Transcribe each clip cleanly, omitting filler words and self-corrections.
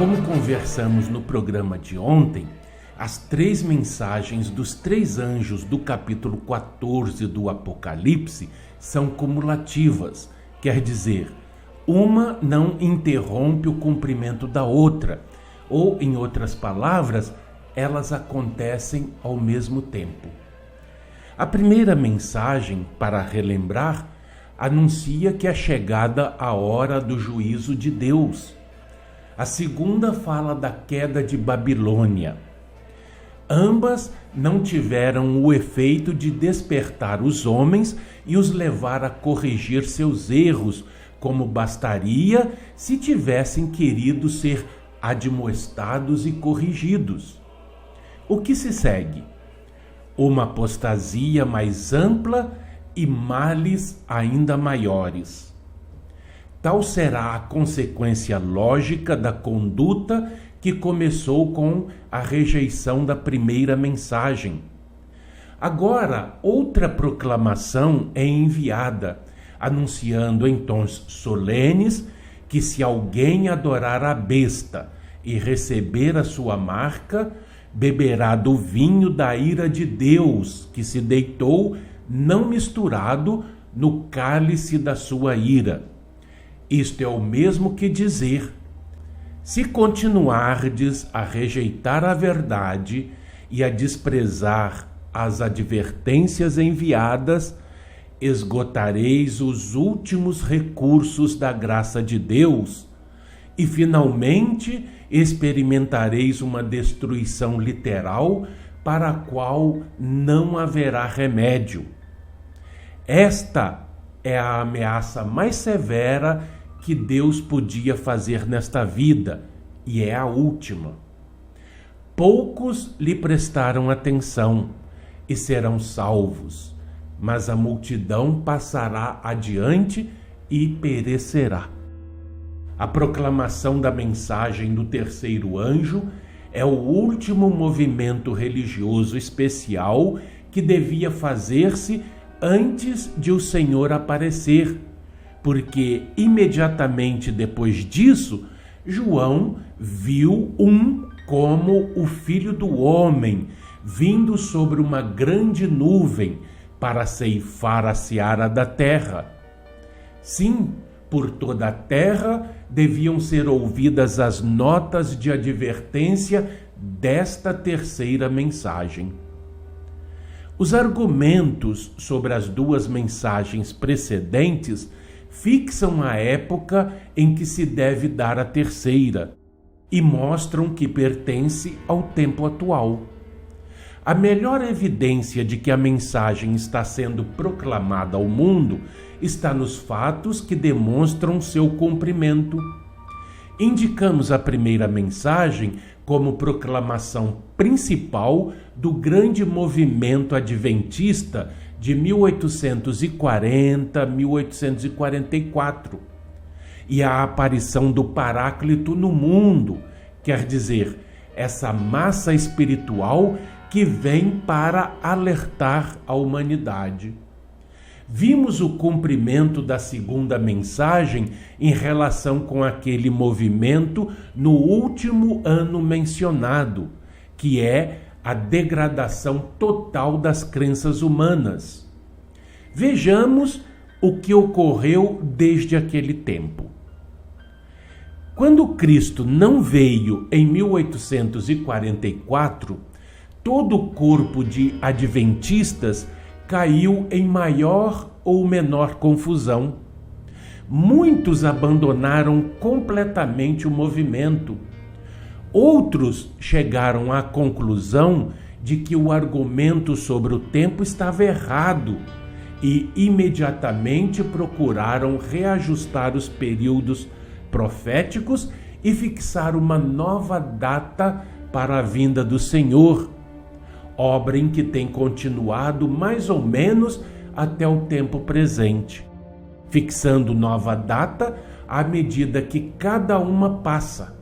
Como conversamos no programa de ontem, as 3 mensagens dos 3 anjos do capítulo 14 do Apocalipse são cumulativas, quer dizer, uma não interrompe o cumprimento da outra, ou, em outras palavras, elas acontecem ao mesmo tempo. A primeira mensagem, para relembrar, anuncia que é chegada a hora do juízo de Deus. A segunda fala da queda de Babilônia. Ambas não tiveram o efeito de despertar os homens e os levar a corrigir seus erros, como bastaria se tivessem querido ser admoestados e corrigidos. O que se segue? Uma apostasia mais ampla e males ainda maiores. Tal será a consequência lógica da conduta que começou com a rejeição da primeira mensagem. Agora, outra proclamação é enviada, anunciando em tons solenes que se alguém adorar a besta e receber a sua marca, beberá do vinho da ira de Deus, que se deitou, não misturado, no cálice da sua ira. Isto é o mesmo que dizer: se continuardes a rejeitar a verdade e a desprezar as advertências enviadas, esgotareis os últimos recursos da graça de Deus e finalmente experimentareis uma destruição literal para a qual não haverá remédio. Esta é a ameaça mais severa que Deus podia fazer nesta vida, e é a última. Poucos lhe prestaram atenção e serão salvos, mas a multidão passará adiante e perecerá. A proclamação da mensagem do terceiro anjo é o último movimento religioso especial que devia fazer-se antes de o Senhor aparecer, porque imediatamente depois disso, João viu como o Filho do Homem vindo sobre uma grande nuvem para ceifar a seara da terra. Sim, por toda a terra deviam ser ouvidas as notas de advertência desta terceira mensagem. Os argumentos sobre as 2 mensagens precedentes fixam a época em que se deve dar a terceira e mostram que pertence ao tempo atual. A melhor evidência de que a mensagem está sendo proclamada ao mundo está nos fatos que demonstram seu cumprimento. Indicamos a primeira mensagem como proclamação principal do grande movimento adventista de 1840-1844 e a aparição do Paráclito no mundo, quer dizer, essa massa espiritual que vem para alertar a humanidade. Vimos o cumprimento da segunda mensagem em relação com aquele movimento no último ano mencionado, que é a degradação total das crenças humanas. Vejamos o que ocorreu desde aquele tempo. Quando Cristo não veio em 1844, todo o corpo de adventistas caiu em maior ou menor confusão. Muitos abandonaram completamente o movimento. Outros chegaram à conclusão de que o argumento sobre o tempo estava errado e imediatamente procuraram reajustar os períodos proféticos e fixar uma nova data para a vinda do Senhor, obra em que tem continuado mais ou menos até o tempo presente, fixando nova data à medida que cada uma passa.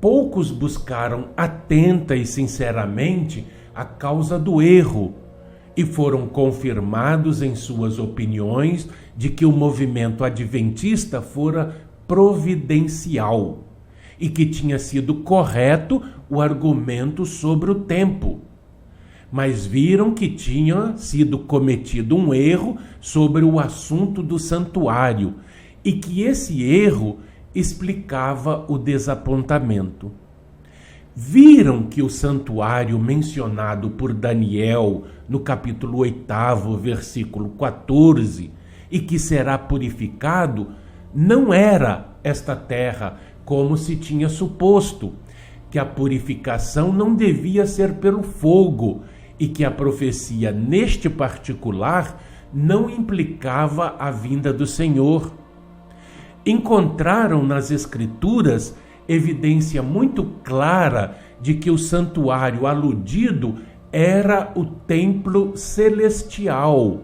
Poucos buscaram atenta e sinceramente a causa do erro e foram confirmados em suas opiniões de que o movimento adventista fora providencial e que tinha sido correto o argumento sobre o tempo. Mas viram que tinha sido cometido um erro sobre o assunto do santuário e que esse erro explicava o desapontamento. Viram que o santuário mencionado por Daniel no capítulo 8, versículo 14, e que será purificado, não era esta terra como se tinha suposto, que a purificação não devia ser pelo fogo e que a profecia neste particular não implicava a vinda do Senhor. Encontraram nas Escrituras evidência muito clara de que o santuário aludido era o templo celestial,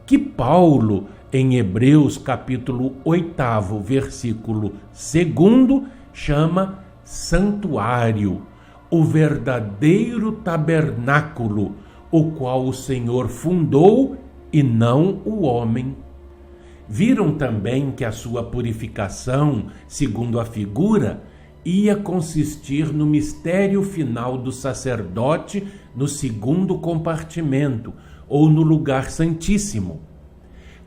que Paulo, em Hebreus capítulo 8, versículo 2, chama santuário, o verdadeiro tabernáculo, o qual o Senhor fundou e não o homem. Viram também que a sua purificação, segundo a figura, ia consistir no mistério final do sacerdote no segundo compartimento, ou no lugar santíssimo.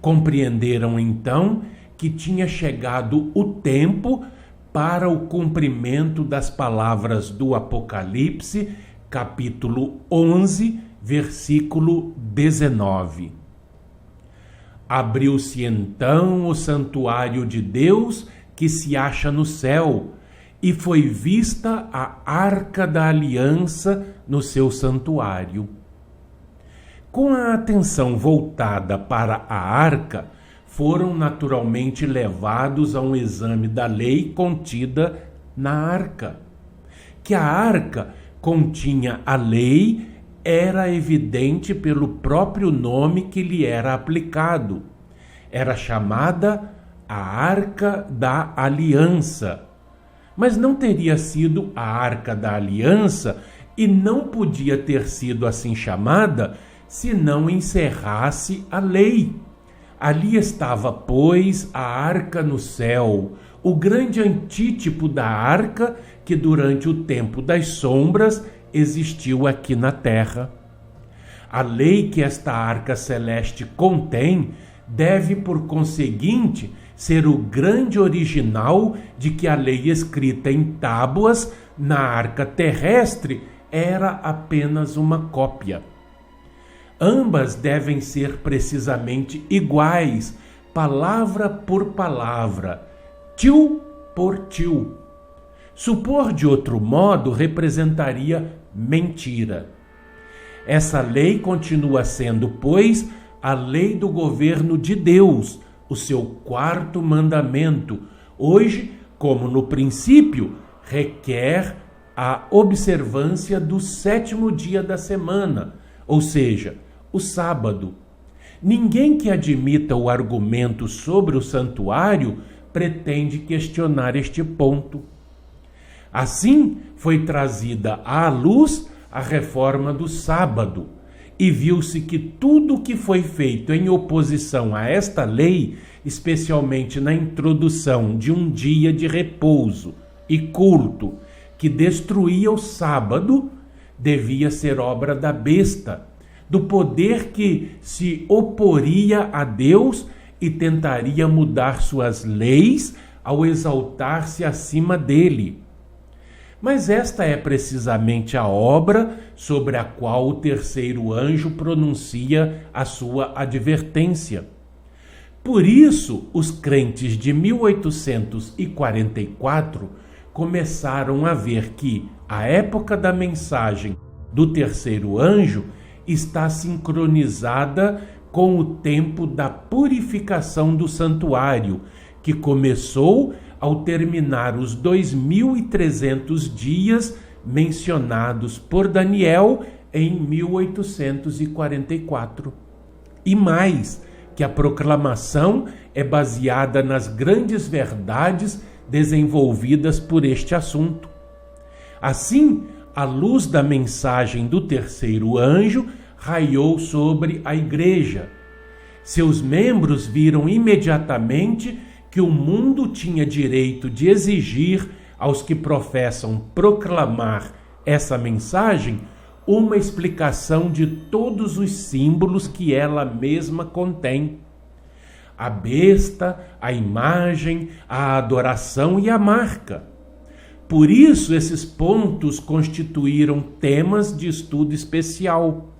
Compreenderam então que tinha chegado o tempo para o cumprimento das palavras do Apocalipse, capítulo 11, versículo 19. Abriu-se então o santuário de Deus que se acha no céu, e foi vista a Arca da Aliança no seu santuário. Com a atenção voltada para a arca, foram naturalmente levados a um exame da lei contida na arca. Que a arca continha a lei era evidente pelo próprio nome que lhe era aplicado. Era chamada a Arca da Aliança. Mas não teria sido a Arca da Aliança e não podia ter sido assim chamada se não encerrasse a lei. Ali estava, pois, a arca no céu, o grande antítipo da arca que durante o tempo das sombras existiu aqui na terra. A lei que esta arca celeste contém deve, por conseguinte, ser o grande original de que a lei escrita em tábuas na arca terrestre era apenas uma cópia. Ambas devem ser precisamente iguais, palavra por palavra, til por til. Supor de outro modo representaria mentira. Essa lei continua sendo, pois, a lei do governo de Deus, o seu quarto mandamento, hoje, como no princípio, requer a observância do 7º dia da semana, ou seja, o sábado. Ninguém que admita o argumento sobre o santuário pretende questionar este ponto. Assim, foi trazida à luz a reforma do sábado, e viu-se que tudo o que foi feito em oposição a esta lei, especialmente na introdução de um dia de repouso e culto que destruía o sábado, devia ser obra da besta, do poder que se oporia a Deus e tentaria mudar suas leis ao exaltar-se acima dele. Mas esta é precisamente a obra sobre a qual o terceiro anjo pronuncia a sua advertência. Por isso, os crentes de 1844 começaram a ver que a época da mensagem do terceiro anjo está sincronizada com o tempo da purificação do santuário, que começou ao terminar os 2.300 dias mencionados por Daniel em 1844. E mais, que a proclamação é baseada nas grandes verdades desenvolvidas por este assunto. Assim, a luz da mensagem do terceiro anjo raiou sobre a igreja. Seus membros viram imediatamente que o mundo tinha direito de exigir aos que professam proclamar essa mensagem uma explicação de todos os símbolos que ela mesma contém. A besta, a imagem, a adoração e a marca. Por isso, esses pontos constituíram temas de estudo especial.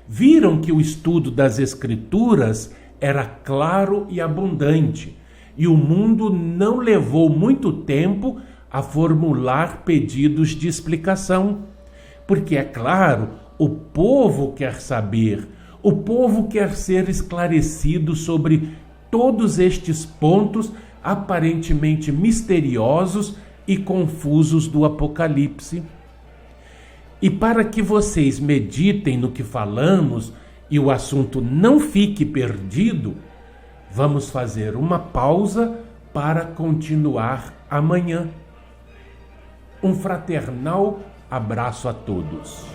Viram que o estudo das Escrituras era claro e abundante, e o mundo não levou muito tempo a formular pedidos de explicação. Porque, é claro, o povo quer saber, o povo quer ser esclarecido sobre todos estes pontos aparentemente misteriosos e confusos do Apocalipse. E para que vocês meditem no que falamos e o assunto não fique perdido, vamos fazer uma pausa para continuar amanhã. Um fraternal abraço a todos.